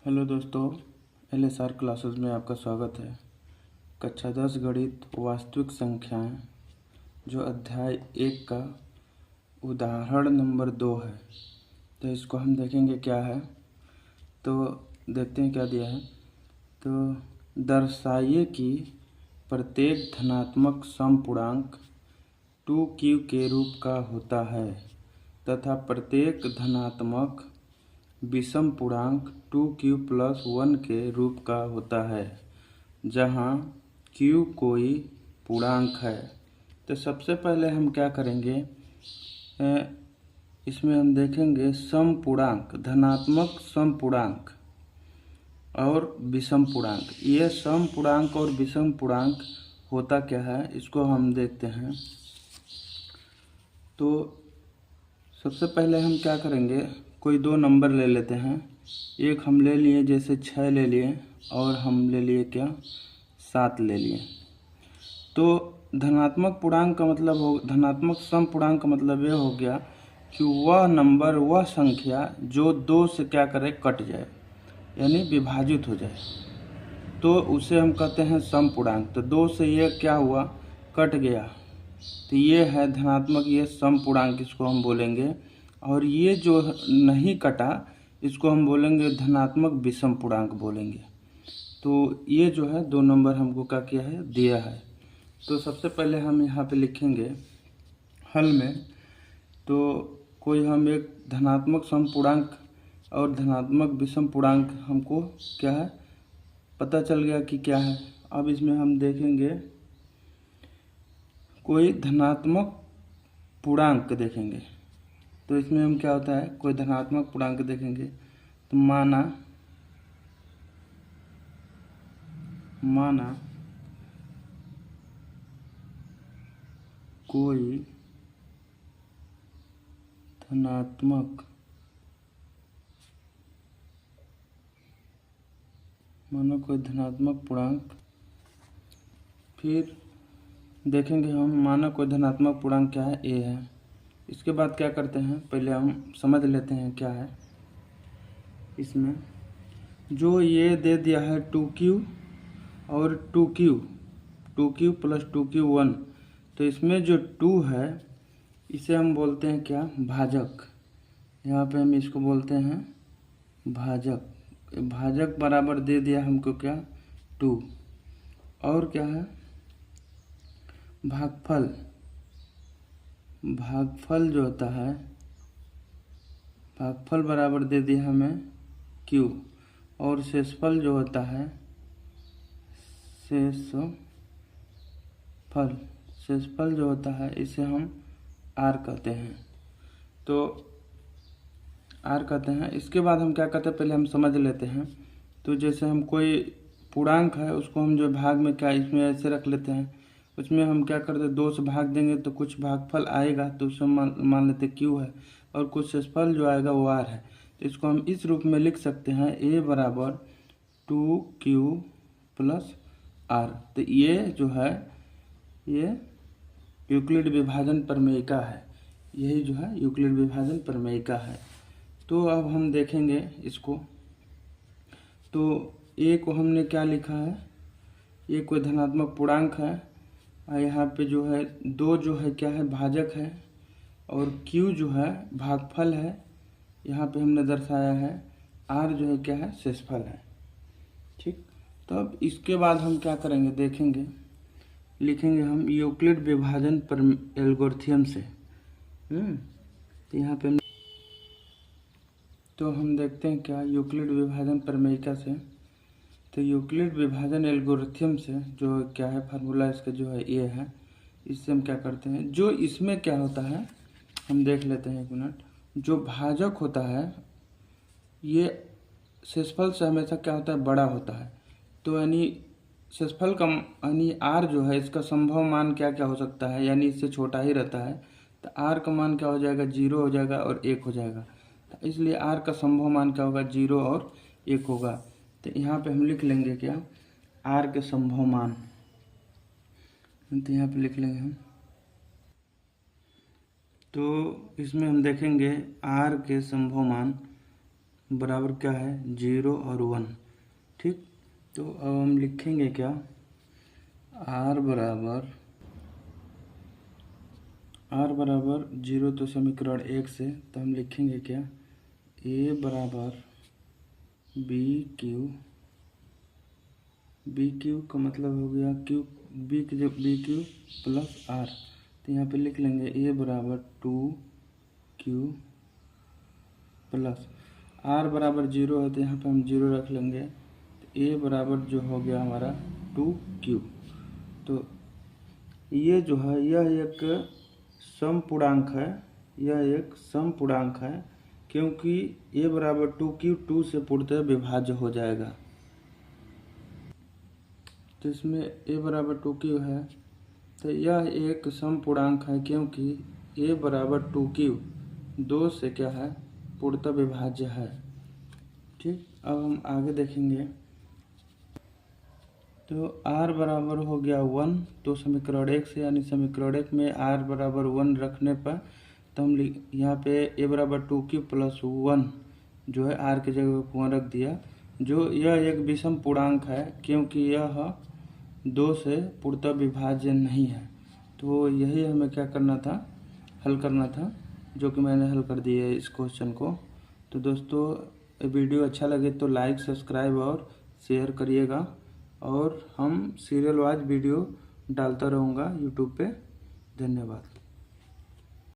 Hello दोस्तों, LSR classes में आपका स्वागत है। कक्षा 10 गणित वास्तविक संख्याएं जो अध्याय 1 का उदाहरण नंबर 2 है। तो इसको हम देखेंगे क्या है। तो देखते हैं क्या दिया है। तो दर्शाइए कि प्रत्येक धनात्मक समपूर्णांक 2q के रूप का होता है तथा प्रत्येक धनात्मक विषम पूर्णांक 2q + 1 के रूप का होता है जहाँ q कोई पूर्णांक है। तो सबसे पहले हम क्या करेंगे, इसमें हम देखेंगे समपूर्णांक, धनात्मक समपूर्णांक और विषम पूर्णांक। ये समपूर्णांक और विषम पूर्णांक होता क्या है, इसको हम देखते हैं। तो सबसे पहले हम क्या करेंगे, कोई दो नंबर ले लेते हैं। एक हम ले लिए जैसे 6 ले लिए और हम ले लिए क्या 7 ले लिए। तो धनात्मक पूर्णांक का मतलब हो, धनात्मक समपूर्णांक का मतलब ये हो गया कि वह नंबर, वह संख्या जो 2 से क्या करे कट जाए, यानी विभाजित हो जाए, तो उसे हम कहते हैं समपूर्णांक। तो 2 से ये क्या हुआ, कट गया, तो ये है धनात्मक, ये समपूर्णांक इसको हम बोलेंगे। और ये जो नहीं कटा इसको हम बोलेंगे धनात्मक विषम पूर्णांक बोलेंगे। तो ये जो है 2 नंबर हमको क्या किया है, दिया है। तो सबसे पहले हम यहाँ पे लिखेंगे हल में। तो कोई हम एक धनात्मक समपूर्णांक और धनात्मक विषम पूर्णांक हमको क्या है पता चल गया कि क्या है। अब इसमें हम देखेंगे कोई धनात्मक पूर्णांक देखेंगे। तो इसमें हम क्या होता है, कोई धनात्मक पूर्णांक देखेंगे तो माना कोई धनात्मक पूर्णांक, फिर देखेंगे हम, माना कोई धनात्मक पूर्णांक क्या है, a है। इसके बाद क्या करते हैं, पहले हम समझ लेते हैं क्या है। इसमें जो ये दे दिया है 2q और 2q + 2q1, तो इसमें जो 2 है इसे हम बोलते हैं क्या, भाजक। यहाँ पे हम इसको बोलते हैं भाजक। भाजक बराबर दे दिया हमको क्या, 2। और क्या है, भागफल। भागफल जो होता है, भागफल बराबर दे दिया हमें q। और शेषफल जो होता है, शेषफल जो होता है इसे हम r कहते हैं। तो r कहते हैं। इसके बाद हम क्या करते हैं, पहले हम समझ लेते हैं। तो जैसे हम कोई पूर्णांक है उसको हम जो भाग में क्या इसमें ऐसे रख लेते हैं, उसमें हम क्या करते हैं 2 से भाग देंगे तो कुछ भागफल आएगा, तो उसमें मान लेते q है, और कुछ शेषफल जो आएगा वो r है। तो इसको हम इस रूप में लिख सकते हैं, a बराबर 2q + r। तो ये जो है ये यूक्लिड विभाजन प्रमेयिका है, यही जो है यूक्लिड विभाजन प्रमेयिका है। तो अब हम देखेंगे इसको। तो a को हमने क्या लिखा है, ये कोई धनात्मक पूर्णांक है, और यहाँ पे जो है 2 जो है क्या है, भाजक है, और q जो है भागफल है, यहाँ पे हमने दर्शाया है। r जो है क्या है, शेषफल है। ठीक, तो अब इसके बाद हम क्या करेंगे, देखेंगे, लिखेंगे हम यूक्लिड विभाजन एल्गोरिथम से। तो यहाँ पे तो हम देखते हैं क्या, यूक्लिड विभाजन प्रमेयिका से। तो यूक्लिड विभाजन एल्गोरिथम से जो क्या है, फार्मूला इसका जो है ये है। इससे हम क्या करते हैं, जो इसमें क्या होता है हम देख लेते हैं, 1 मिनट। जो भाजक होता है ये शेषफल से हमेशा क्या होता है, बड़ा होता है। तो यानी शेषफल का यानी r जो है इसका संभव मान क्या क्या हो सकता है, यानी इससे छोटा ही रहता है। तो r का मान क्या हो जाएगा, 0 हो जाएगा और 1 हो जाएगा। तो इसलिए r का संभव मान क्या होगा, 0 और 1 होगा। तो यहाँ पे हम लिख लेंगे क्या, r के संभव मान। तो यहाँ पे लिख लेंगे हम। तो इसमें हम देखेंगे r के संभव मान बराबर क्या है 0 और 1। ठीक, तो अब हम लिखेंगे क्या, आर बराबर 0 तो समीकरण 1 से, तो हम लिखेंगे क्या, ए बराबर बी क्यू का मतलब हो गया क्यू, बी की जब बी क्यू प्लस आर, तो यहाँ पे लिख लेंगे ए बराबर 2Q प्लस आर बराबर 0 है तो यहाँ पे हम 0 रख लेंगे, तो ए बराबर जो हो गया हमारा 2Q। तो ये जो है यह एक समपूर्णांक है, यह एक समपूर्णांक है, क्योंकि ए बराबर 2Q 2 से पूर्णतः विभाज्य हो जाएगा। तो इसमें ए बराबर 2Q है, तो यह एक समपूर्णांक है क्योंकि ए बराबर 2Q 2 से क्या है, पूर्णतः विभाज्य है। ठीक, अब हम आगे देखेंगे। तो r बराबर हो गया 1, तो समीकरण 1 से, यानी समीकरण 1 में r बराबर 1 रखने पर, तो हम यहाँ पे a बराबर 2Q प्लस 1 जो है r की जगह पर 1 रख दिया, जो यह एक विषम पूर्णांक है क्योंकि यह 2 से पूर्णतः विभाज्य नहीं है। तो यही हमें क्या करना था, हल करना था, जो कि मैंने हल कर दिया है इस क्वेश्चन को। तो दोस्तों वीडियो अच्छा लगे तो लाइक, सब्सक्राइब और शेयर करिएगा, और हम सीरियल वाइज वीडियो डालता रहूँगा यूट्यूब पे। धन्यवाद।